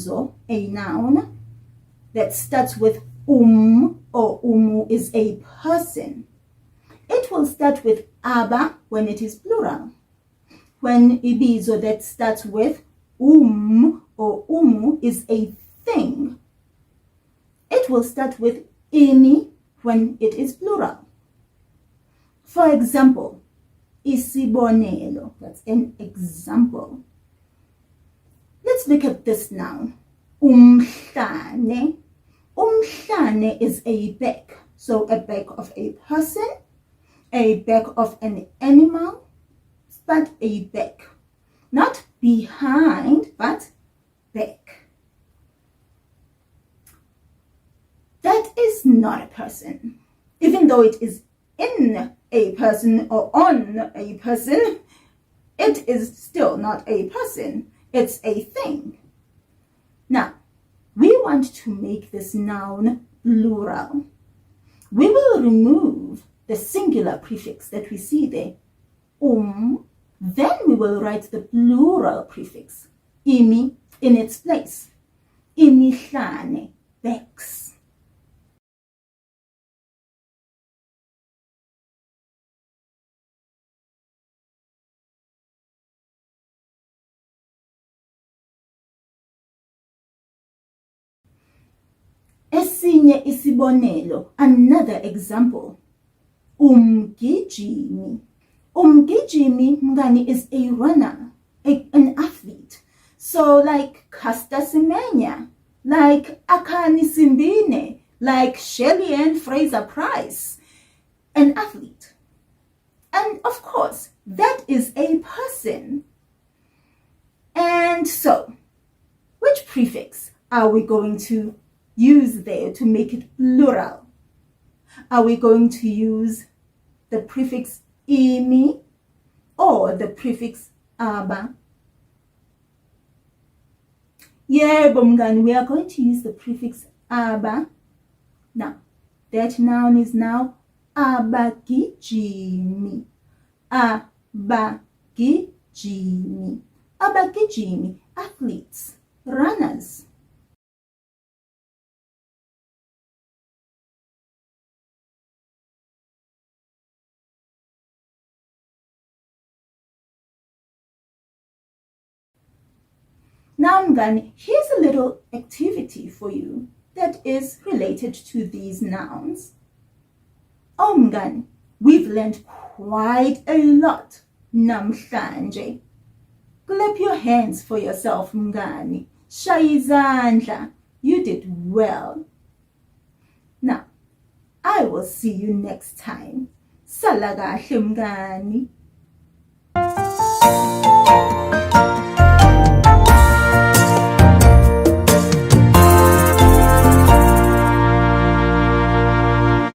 Amabizo, a noun that starts with or umu is a person. It will start with aba when it is plural. When ibizo that starts with or umu is a thing, it will start with imi when it is plural. For example, isibonelo, that's an example. Let's look at this noun, umhlane. Umhlane is a back, so a back of a person, a back of an animal, but a back. Not behind, but back. That is not a person. Even though it is in a person or on a person, it is still not a person. It's a thing. Now, we want to make this noun plural. We will remove the singular prefix that we see there, then we will write the plural prefix, imi, in its place. Imihlane, backs. Esinye isibonelo, another example. Umgijimi. Umgijimi, mngani, is a runner, an athlete. So like Caster Semenya, like Akani Simbine, like Shelley Ann Fraser Price, an athlete. And of course, that is a person. And so, which prefix are we going to use there to make it plural? Are we going to use the prefix imi or the prefix aba? Yebo mngani, we are going to use the prefix aba. Now, that noun is now abagijimi. Abagijimi. Abagijimi, athletes, runners. Now, mngani, here's a little activity for you that is related to these nouns. Oh, mngani, we've learned quite a lot namhlanje. Clap your hands for yourself, mngani. Shaya izandla. You did well. Now, I will see you next time. Sala kahle mngani.